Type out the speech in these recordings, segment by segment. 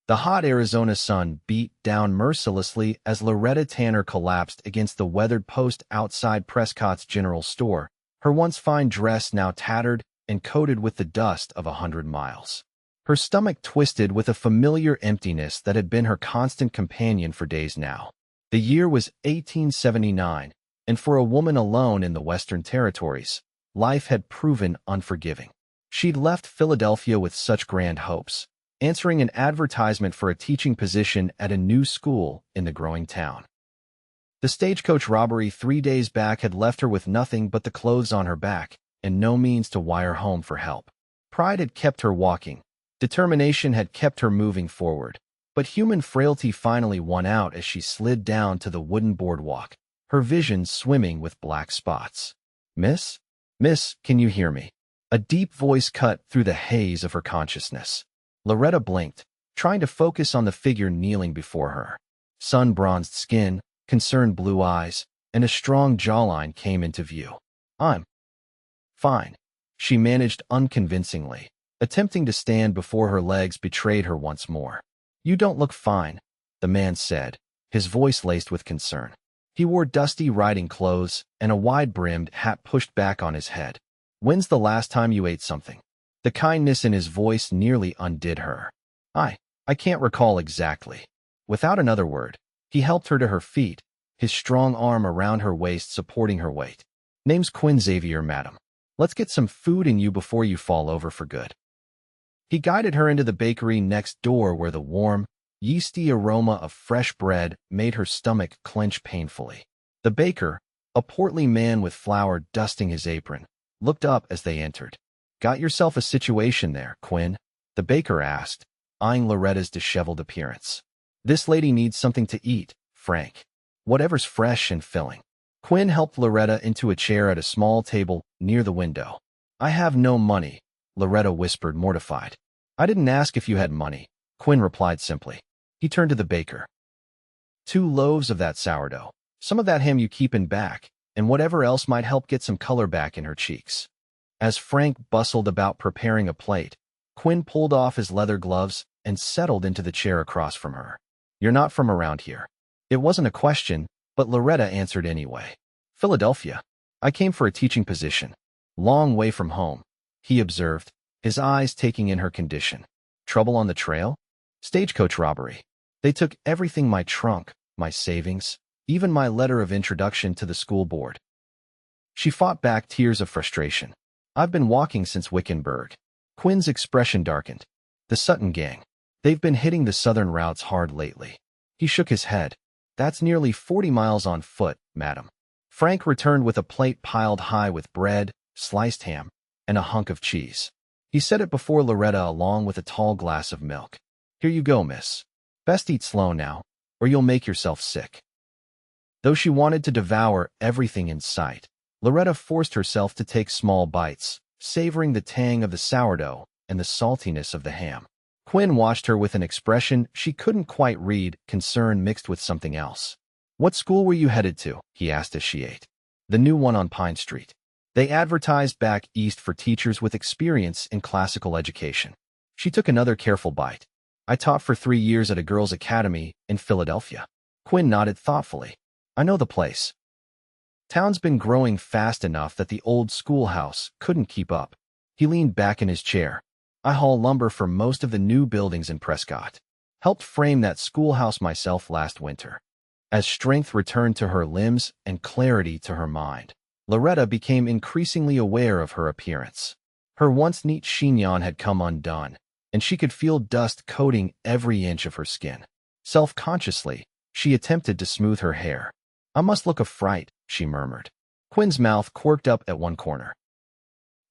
The hot Arizona sun beat down mercilessly as Loretta Tanner collapsed against the weathered post outside Prescott's general store, her once fine dress now tattered and coated with the dust of 100 miles. Her stomach twisted with a familiar emptiness that had been her constant companion for days now. The year was 1879, and for a woman alone in the Western Territories, life had proven unforgiving. She'd left Philadelphia with such grand hopes, answering an advertisement for a teaching position at a new school in the growing town. The stagecoach robbery 3 days back had left her with nothing but the clothes on her back and no means to wire home for help. Pride had kept her walking. Determination had kept her moving forward. But human frailty finally won out as she slid down to the wooden boardwalk, her vision swimming with black spots. Miss? Miss, can you hear me? A deep voice cut through the haze of her consciousness. Loretta blinked, trying to focus on the figure kneeling before her. Sun-bronzed skin, concerned blue eyes, and a strong jawline came into view. I'm fine, she managed unconvincingly, attempting to stand before her legs betrayed her once more. You don't look fine, the man said, his voice laced with concern. He wore dusty riding clothes and a wide-brimmed hat pushed back on his head. When's the last time you ate something? The kindness in his voice nearly undid her. I can't recall exactly. Without another word, he helped her to her feet, his strong arm around her waist supporting her weight. Name's Quinn Xavier, madam. Let's get some food in you before you fall over for good. He guided her into the bakery next door where the warm, yeasty aroma of fresh bread made her stomach clench painfully. The baker, a portly man with flour dusting his apron, looked up as they entered. Got yourself a situation there, Quinn? The baker asked, eyeing Loretta's disheveled appearance. This lady needs something to eat, Frank. Whatever's fresh and filling. Quinn helped Loretta into a chair at a small table near the window. I have no money, Loretta whispered, mortified. I didn't ask if you had money, Quinn replied simply. He turned to the baker. 2 loaves of that sourdough, some of that ham you keep in back, and whatever else might help get some color back in her cheeks. As Frank bustled about preparing a plate, Quinn pulled off his leather gloves and settled into the chair across from her. You're not from around here. It wasn't a question, but Loretta answered anyway. Philadelphia. I came for a teaching position. Long way from home, he observed, his eyes taking in her condition. Trouble on the trail? Stagecoach robbery. They took everything, my trunk, my savings, even my letter of introduction to the school board. She fought back tears of frustration. I've been walking since Wickenburg. Quinn's expression darkened. The Sutton gang. They've been hitting the southern routes hard lately. He shook his head. That's nearly 40 miles on foot, madam. Frank returned with a plate piled high with bread, sliced ham, and a hunk of cheese. He set it before Loretta along with a tall glass of milk. Here you go, miss. Best eat slow now, or you'll make yourself sick. Though she wanted to devour everything in sight, Loretta forced herself to take small bites, savoring the tang of the sourdough and the saltiness of the ham. Quinn watched her with an expression she couldn't quite read, concern mixed with something else. What school were you headed to? He asked as she ate. The new one on Pine Street. They advertised back east for teachers with experience in classical education. She took another careful bite. I taught for 3 years at a girls' academy in Philadelphia. Quinn nodded thoughtfully. I know the place. Town's been growing fast enough that the old schoolhouse couldn't keep up. He leaned back in his chair. I haul lumber for most of the new buildings in Prescott. Helped frame that schoolhouse myself last winter. As strength returned to her limbs and clarity to her mind, Loretta became increasingly aware of her appearance. Her once neat chignon had come undone, and she could feel dust coating every inch of her skin. Self-consciously, she attempted to smooth her hair. I must look a fright, she murmured. Quinn's mouth quirked up at one corner.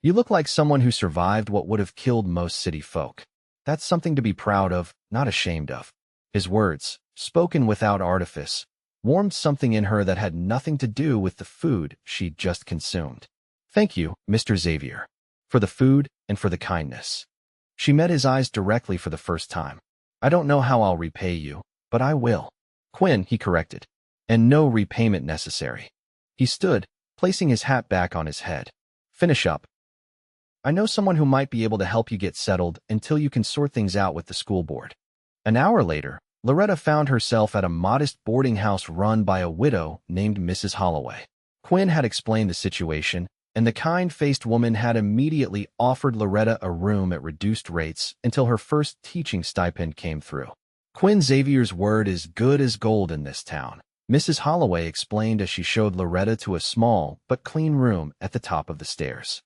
You look like someone who survived what would have killed most city folk. That's something to be proud of, not ashamed of. His words, spoken without artifice, warmed something in her that had nothing to do with the food she'd just consumed. Thank you, Mr. Xavier, for the food and for the kindness. She met his eyes directly for the first time. I don't know how I'll repay you, but I will. Quinn, he corrected, and no repayment necessary. He stood, placing his hat back on his head. Finish up. I know someone who might be able to help you get settled until you can sort things out with the school board. An hour later, Loretta found herself at a modest boarding house run by a widow named Mrs. Holloway. Quinn had explained the situation, and the kind-faced woman had immediately offered Loretta a room at reduced rates until her first teaching stipend came through. Quinn Xavier's word is good as gold in this town, Mrs. Holloway explained as she showed Loretta to a small but clean room at the top of the stairs.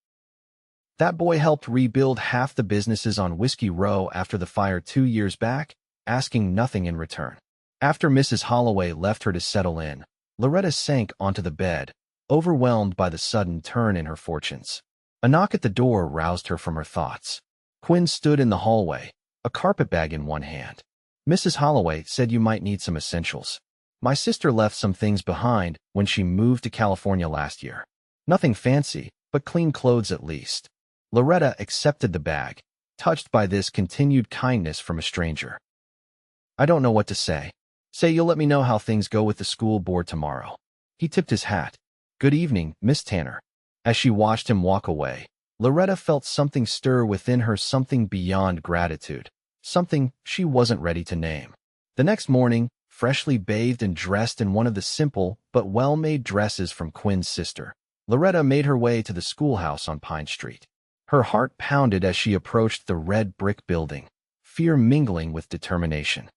That boy helped rebuild half the businesses on Whiskey Row after the fire 2 years back, asking nothing in return. After Mrs. Holloway left her to settle in, Loretta sank onto the bed, overwhelmed by the sudden turn in her fortunes. A knock at the door roused her from her thoughts. Quinn stood in the hallway, a carpetbag in one hand. Mrs. Holloway said you might need some essentials. My sister left some things behind when she moved to California last year. Nothing fancy, but clean clothes at least. Loretta accepted the bag, touched by this continued kindness from a stranger. I don't know what to say. Say you'll let me know how things go with the school board tomorrow. He tipped his hat. Good evening, Miss Tanner. As she watched him walk away, Loretta felt something stir within her, something beyond gratitude, something she wasn't ready to name. The next morning, freshly bathed and dressed in one of the simple but well-made dresses from Quinn's sister, Loretta made her way to the schoolhouse on Pine Street. Her heart pounded as she approached the red brick building, fear mingling with determination.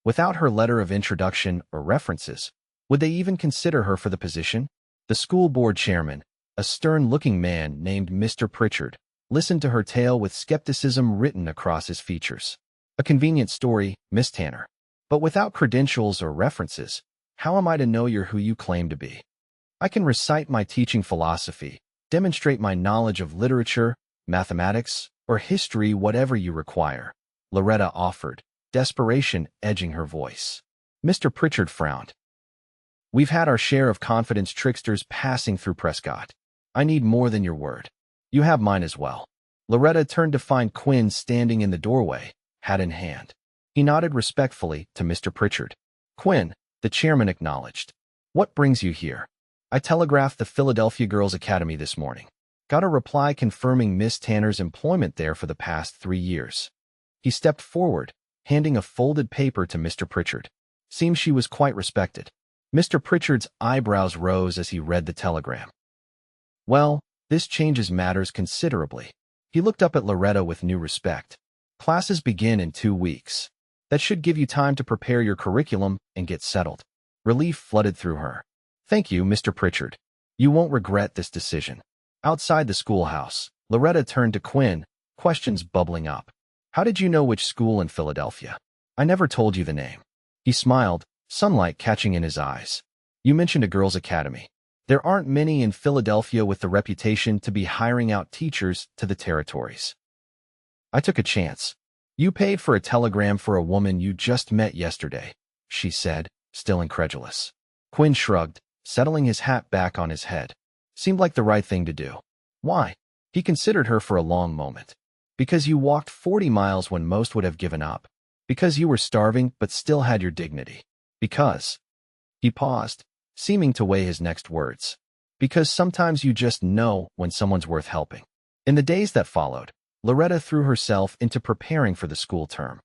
Without her letter of introduction or references, would they even consider her for the position? The school board chairman, a stern-looking man named Mr. Pritchard, listened to her tale with skepticism written across his features. A convenient story, Miss Tanner. But without credentials or references, how am I to know you're who you claim to be? I can recite my teaching philosophy, demonstrate my knowledge of literature, mathematics, or history, whatever you require, Loretta offered, desperation edging her voice. Mr. Pritchard frowned. We've had our share of confidence tricksters passing through Prescott. I need more than your word. You have mine as well. Loretta turned to find Quinn standing in the doorway, hat in hand. He nodded respectfully to Mr. Pritchard. Quinn, the chairman acknowledged. What brings you here? I telegraphed the Philadelphia Girls Academy this morning. Got a reply confirming Miss Tanner's employment there for the past 3 years. He stepped forward, handing a folded paper to Mr. Pritchard. Seems she was quite respected. Mr. Pritchard's eyebrows rose as he read the telegram. Well, this changes matters considerably. He looked up at Loretta with new respect. Classes begin in 2 weeks. That should give you time to prepare your curriculum and get settled. Relief flooded through her. Thank you, Mr. Pritchard. You won't regret this decision. Outside the schoolhouse, Loretta turned to Quinn, questions bubbling up. How did you know which school in Philadelphia? I never told you the name. He smiled, sunlight catching in his eyes. You mentioned a girls' academy. There aren't many in Philadelphia with the reputation to be hiring out teachers to the territories. I took a chance. You paid for a telegram for a woman you just met yesterday, she said, still incredulous. Quinn shrugged, settling his hat back on his head. Seemed like the right thing to do. Why? He considered her for a long moment. Because you walked 40 miles when most would have given up. Because you were starving but still had your dignity. Because. He paused, seeming to weigh his next words. Because sometimes you just know when someone's worth helping. In the days that followed, Loretta threw herself into preparing for the school term.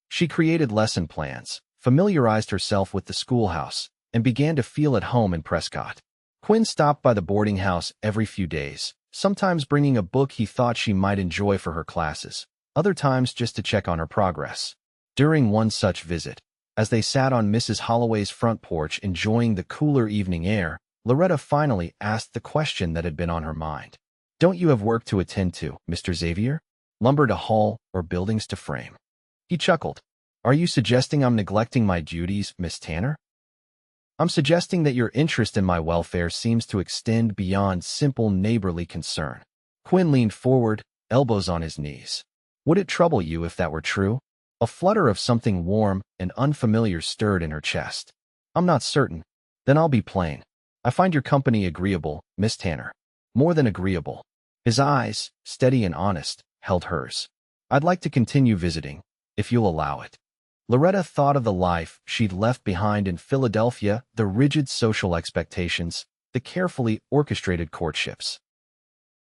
She created lesson plans, familiarized herself with the schoolhouse, and began to feel at home in Prescott. Quinn stopped by the boarding house every few days, sometimes bringing a book he thought she might enjoy for her classes, other times just to check on her progress. During one such visit, as they sat on Mrs. Holloway's front porch enjoying the cooler evening air, Loretta finally asked the question that had been on her mind. Don't you have work to attend to, Mr. Xavier? Lumber to haul or buildings to frame? He chuckled. Are you suggesting I'm neglecting my duties, Miss Tanner? I'm suggesting that your interest in my welfare seems to extend beyond simple neighborly concern. Quinn leaned forward, elbows on his knees. Would it trouble you if that were true? A flutter of something warm and unfamiliar stirred in her chest. I'm not certain. Then I'll be plain. I find your company agreeable, Miss Tanner. More than agreeable. His eyes, steady and honest, held hers. I'd like to continue visiting, if you'll allow it. Loretta thought of the life she'd left behind in Philadelphia, the rigid social expectations, the carefully orchestrated courtships.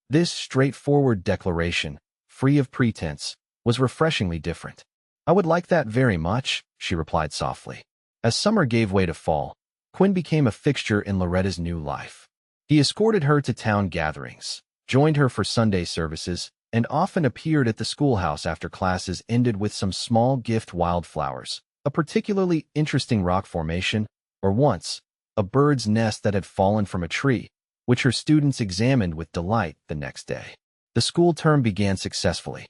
This straightforward declaration, free of pretense, was refreshingly different. I would like that very much, she replied softly. As summer gave way to fall, Quinn became a fixture in Loretta's new life. He escorted her to town gatherings, joined her for Sunday services, and often appeared at the schoolhouse after classes ended with some small gift wildflowers, a particularly interesting rock formation, or once, a bird's nest that had fallen from a tree, which her students examined with delight the next day. The school term began successfully.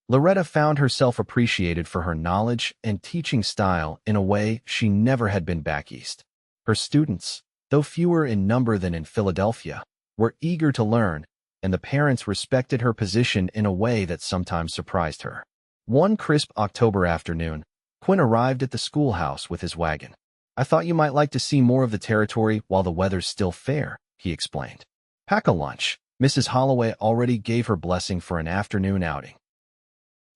Loretta found herself appreciated for her knowledge and teaching style in a way she never had been back east. Her students, though fewer in number than in Philadelphia, were eager to learn, and the parents respected her position in a way that sometimes surprised her. One crisp October afternoon, Quinn arrived at the schoolhouse with his wagon. I thought you might like to see more of the territory while the weather's still fair, he explained. Pack a lunch. Mrs. Holloway already gave her blessing for an afternoon outing.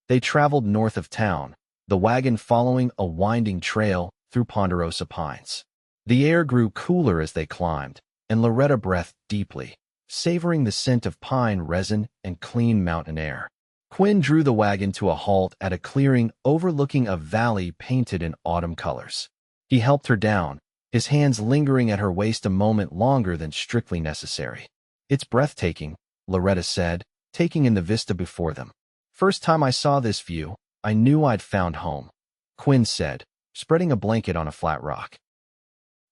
They traveled north of town, the wagon following a winding trail through ponderosa pines. The air grew cooler as they climbed, and Loretta breathed deeply, savoring the scent of pine resin and clean mountain air. Quinn drew the wagon to a halt at a clearing overlooking a valley painted in autumn colors. He helped her down, his hands lingering at her waist a moment longer than strictly necessary. It's breathtaking, Loretta said, taking in the vista before them. First time I saw this view, I knew I'd found home, Quinn said, spreading a blanket on a flat rock.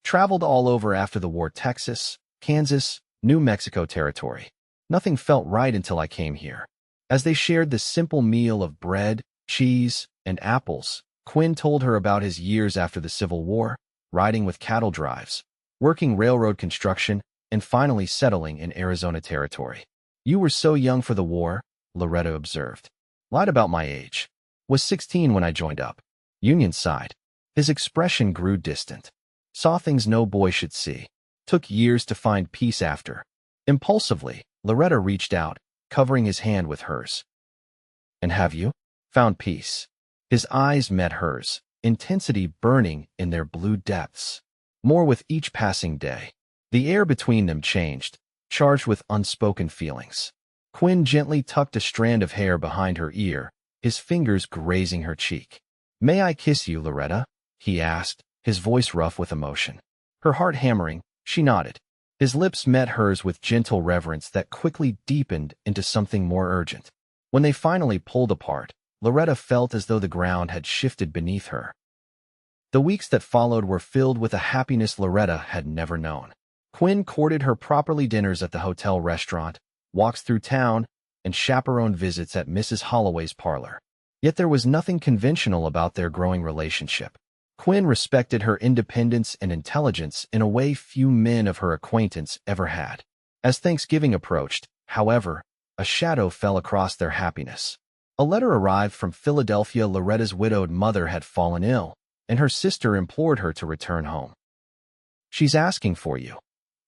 Traveled all over after the war: Texas, Kansas, New Mexico territory. Nothing felt right until I came here. As they shared the simple meal of bread, cheese, and apples, Quinn told her about his years after the Civil War, riding with cattle drives, working railroad construction, and finally settling in Arizona territory. You were so young for the war, Loretta observed. Lied about my age. Was 16 when I joined up. Union sighed. His expression grew distant. Saw things no boy should see. Took years to find peace after. Impulsively, Loretta reached out, covering his hand with hers. And have you? Found peace? His eyes met hers, intensity burning in their blue depths. More with each passing day. The air between them changed, charged with unspoken feelings. Quinn gently tucked a strand of hair behind her ear, his fingers grazing her cheek. May I kiss you, Loretta? He asked, his voice rough with emotion. Her heart hammering, she nodded. His lips met hers with gentle reverence that quickly deepened into something more urgent. When they finally pulled apart, Loretta felt as though the ground had shifted beneath her. The weeks that followed were filled with a happiness Loretta had never known. Quinn courted her properly dinners at the hotel restaurant, walks through town, and chaperoned visits at Mrs. Holloway's parlor. Yet there was nothing conventional about their growing relationship. Quinn respected her independence and intelligence in a way few men of her acquaintance ever had. As Thanksgiving approached, however, a shadow fell across their happiness. A letter arrived from Philadelphia. Loretta's widowed mother had fallen ill, and her sister implored her to return home. She's asking for you,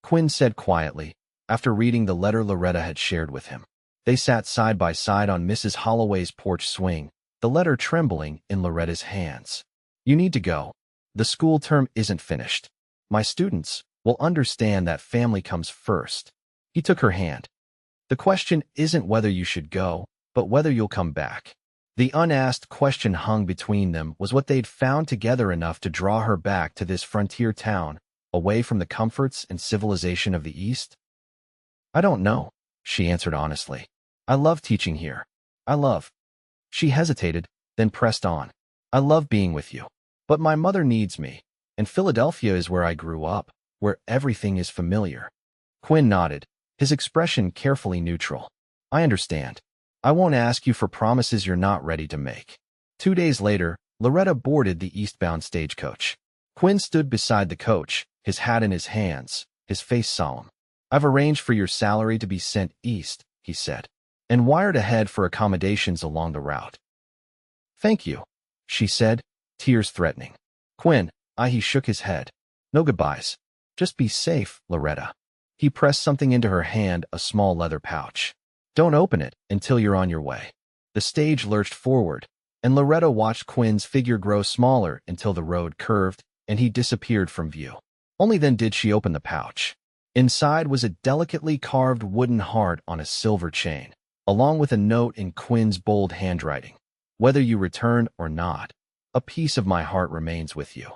Quinn said quietly, after reading the letter Loretta had shared with him. They sat side by side on Mrs. Holloway's porch swing, the letter trembling in Loretta's hands. You need to go. The school term isn't finished. My students will understand that family comes first. He took her hand. The question isn't whether you should go, but whether you'll come back. The unasked question hung between them was what they'd found together enough to draw her back to this frontier town, away from the comforts and civilization of the East. I don't know, she answered honestly. I love teaching here. She hesitated, then pressed on. I love being with you. But my mother needs me, and Philadelphia is where I grew up, where everything is familiar. Quinn nodded, his expression carefully neutral. I understand. I won't ask you for promises you're not ready to make. 2 days later, Loretta boarded the eastbound stagecoach. Quinn stood beside the coach, his hat in his hands, his face solemn. I've arranged for your salary to be sent east, he said, and wired ahead for accommodations along the route. Thank you, she said, tears threatening. Quinn, he shook his head. No goodbyes. Just be safe, Loretta. He pressed something into her hand, a small leather pouch. Don't open it until you're on your way. The stage lurched forward, and Loretta watched Quinn's figure grow smaller until the road curved and he disappeared from view. Only then did she open the pouch. Inside was a delicately carved wooden heart on a silver chain, along with a note in Quinn's bold handwriting. Whether you return or not, a piece of my heart remains with you.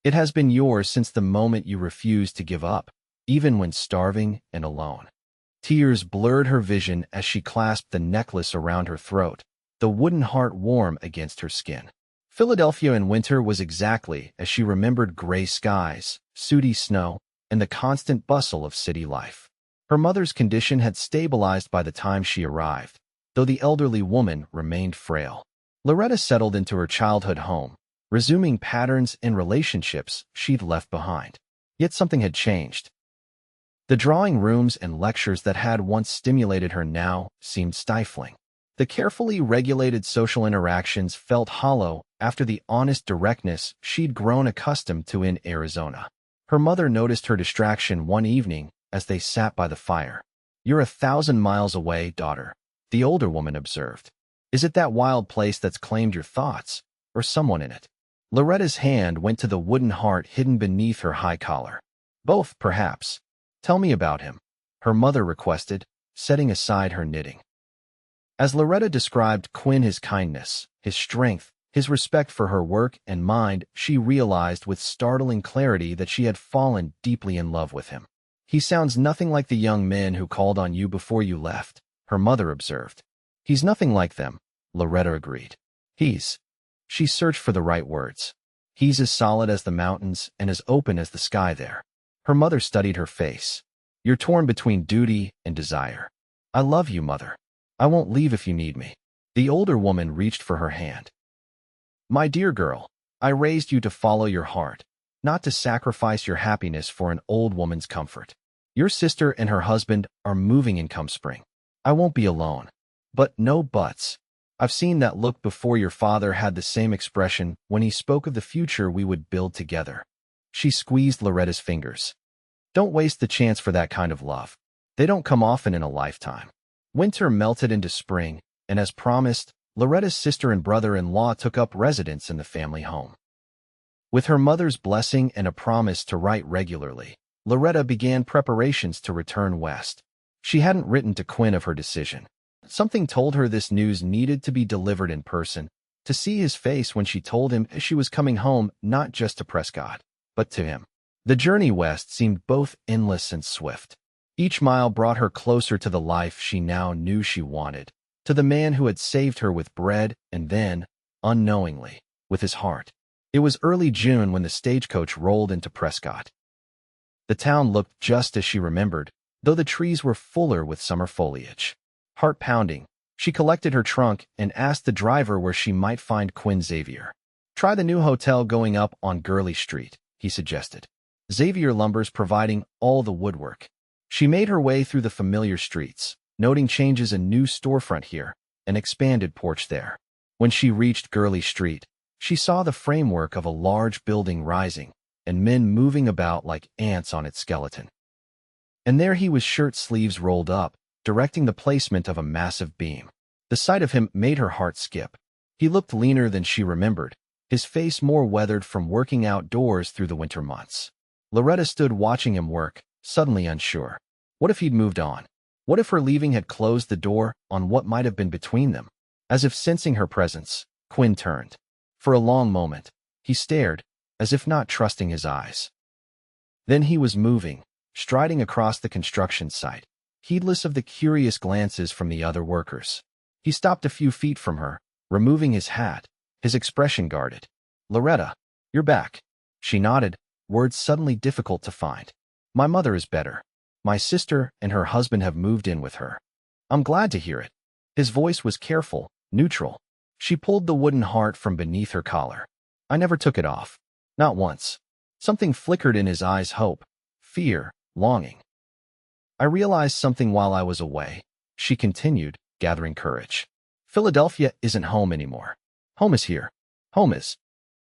It has been yours since the moment you refused to give up, even when starving and alone. Tears blurred her vision as she clasped the necklace around her throat, the wooden heart warm against her skin. Philadelphia in winter was exactly as she remembered: gray skies, sooty snow, and the constant bustle of city life. Her mother's condition had stabilized by the time she arrived, though the elderly woman remained frail. Loretta settled into her childhood home, resuming patterns and relationships she'd left behind. Yet something had changed. The drawing rooms and lectures that had once stimulated her now seemed stifling. The carefully regulated social interactions felt hollow after the honest directness she'd grown accustomed to in Arizona. Her mother noticed her distraction one evening as they sat by the fire. "You're 1,000 miles away, daughter," the older woman observed. "Is it that wild place that's claimed your thoughts, or someone in it?" Loretta's hand went to the wooden heart hidden beneath her high collar. "Both, perhaps. Tell me about him," her mother requested, setting aside her knitting. As Loretta described Quinn, his kindness, his strength, his respect for her work and mind, she realized with startling clarity that she had fallen deeply in love with him. "He sounds nothing like the young men who called on you before you left," her mother observed. "He's nothing like them," Loretta agreed. She searched for the right words. "He's as solid as the mountains and as open as the sky there." Her mother studied her face. "You're torn between duty and desire." "I love you, Mother. I won't leave if you need me." The older woman reached for her hand. "My dear girl, I raised you to follow your heart, not to sacrifice your happiness for an old woman's comfort. Your sister and her husband are moving in come spring. I won't be alone. But no buts. I've seen that look before. Your father had the same expression when he spoke of the future we would build together." She squeezed Loretta's fingers. "Don't waste the chance for that kind of love. They don't come often in a lifetime." Winter melted into spring, and as promised, Loretta's sister and brother-in-law took up residence in the family home. With her mother's blessing and a promise to write regularly, Loretta began preparations to return west. She hadn't written to Quinn of her decision. Something told her this news needed to be delivered in person, to see his face when she told him she was coming home, not just to Prescott, but to him. The journey west seemed both endless and swift. Each mile brought her closer to the life she now knew she wanted, to the man who had saved her with bread and then, unknowingly, with his heart. It was early June when the stagecoach rolled into Prescott. The town looked just as she remembered, though the trees were fuller with summer foliage. Heart pounding, she collected her trunk and asked the driver where she might find Quinn Xavier. "Try the new hotel going up on Gurley Street," he suggested. "Xavier Lumber's providing all the woodwork." She made her way through the familiar streets, noting changes: a new storefront here, an expanded porch there. When she reached Gurley Street, she saw the framework of a large building rising, and men moving about like ants on its skeleton. And there he was, shirt sleeves rolled up, directing the placement of a massive beam. The sight of him made her heart skip. He looked leaner than she remembered, his face more weathered from working outdoors through the winter months. Loretta stood watching him work, suddenly unsure. What if he'd moved on? What if her leaving had closed the door on what might have been between them? As if sensing her presence, Quinn turned. For a long moment, he stared, as if not trusting his eyes. Then he was moving, striding across the construction site, heedless of the curious glances from the other workers. He stopped a few feet from her, removing his hat, his expression guarded. "Loretta, you're back." She nodded, words suddenly difficult to find. "My mother is better. My sister and her husband have moved in with her." "I'm glad to hear it." His voice was careful, neutral. She pulled the wooden heart from beneath her collar. "I never took it off. Not once." Something flickered in his eyes: hope, fear, longing. "I realized something while I was away," she continued, gathering courage. "Philadelphia isn't home anymore. Home is here. Home is—"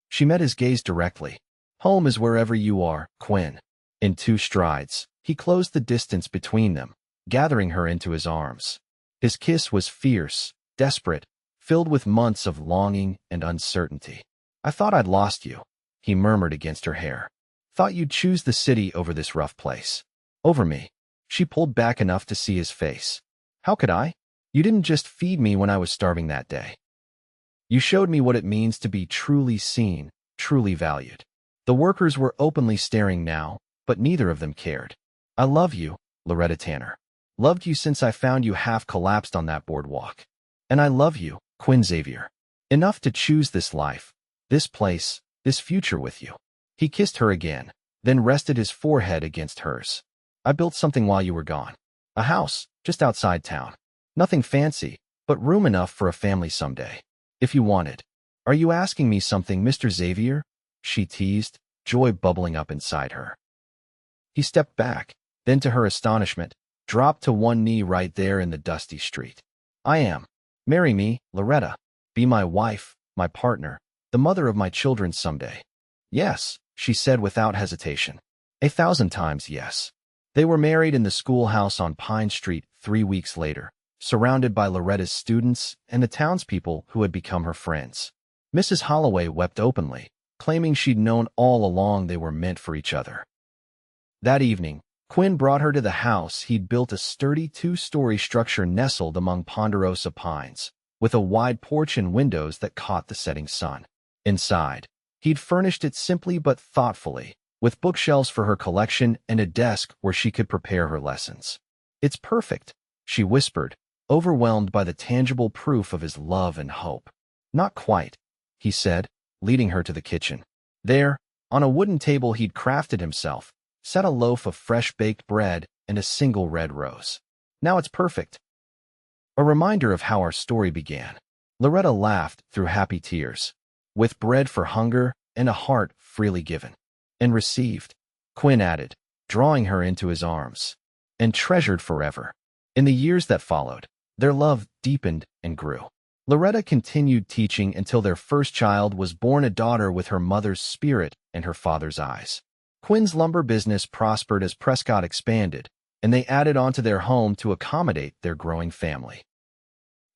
She met his gaze directly. "Home is wherever you are, Quinn." In 2 strides, he closed the distance between them, gathering her into his arms. His kiss was fierce, desperate, filled with months of longing and uncertainty. "I thought I'd lost you," he murmured against her hair. "Thought you'd choose the city over this rough place. Over me." She pulled back enough to see his face. "How could I? You didn't just feed me when I was starving that day." You showed me what it means to be truly seen, truly valued. The workers were openly staring now, but neither of them cared. I love you, Loretta Tanner. Loved you since I found you half collapsed on that boardwalk. And I love you, Quinn Xavier. Enough to choose this life, this place, this future with you. He kissed her again, then rested his forehead against hers. I built something while you were gone. A house, just outside town. Nothing fancy, but room enough for a family someday. If you wanted. Are you asking me something, Mr. Xavier? She teased, joy bubbling up inside her. He stepped back, then to her astonishment, dropped to one knee right there in the dusty street. I am. Marry me, Loretta. Be my wife, my partner, the mother of my children someday. Yes, she said without hesitation. 1,000 times yes. They were married in the schoolhouse on Pine Street 3 weeks later, surrounded by Loretta's students and the townspeople who had become her friends. Mrs. Holloway wept openly, claiming she'd known all along they were meant for each other. That evening, Quinn brought her to the house. He'd built a sturdy 2-story structure nestled among ponderosa pines, with a wide porch and windows that caught the setting sun. Inside, he'd furnished it simply but thoughtfully, with bookshelves for her collection and a desk where she could prepare her lessons. It's perfect, she whispered, overwhelmed by the tangible proof of his love and hope. Not quite, he said, leading her to the kitchen. There, on a wooden table he'd crafted himself, sat a loaf of fresh-baked bread and a single red rose. Now it's perfect. A reminder of how our story began. Loretta laughed through happy tears. With bread for hunger and a heart freely given. And received, Quinn added, drawing her into his arms. And treasured forever. In the years that followed, their love deepened and grew. Loretta continued teaching until their first child was born, a daughter with her mother's spirit and her father's eyes. Quinn's lumber business prospered as Prescott expanded, and they added on to their home to accommodate their growing family.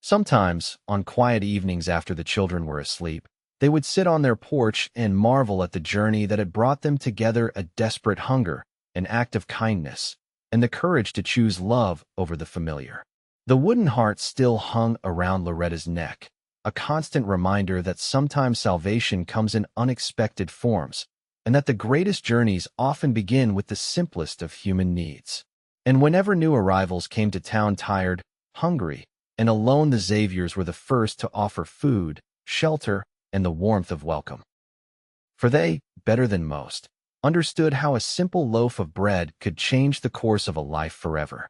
Sometimes, on quiet evenings after the children were asleep, they would sit on their porch and marvel at the journey that had brought them together, a desperate hunger, an act of kindness, and the courage to choose love over the familiar. The wooden heart still hung around Loretta's neck, a constant reminder that sometimes salvation comes in unexpected forms, and that the greatest journeys often begin with the simplest of human needs. And whenever new arrivals came to town tired, hungry, and alone, the Xaviers were the first to offer food, shelter, and the warmth of welcome. For they, better than most, understood how a simple loaf of bread could change the course of a life forever.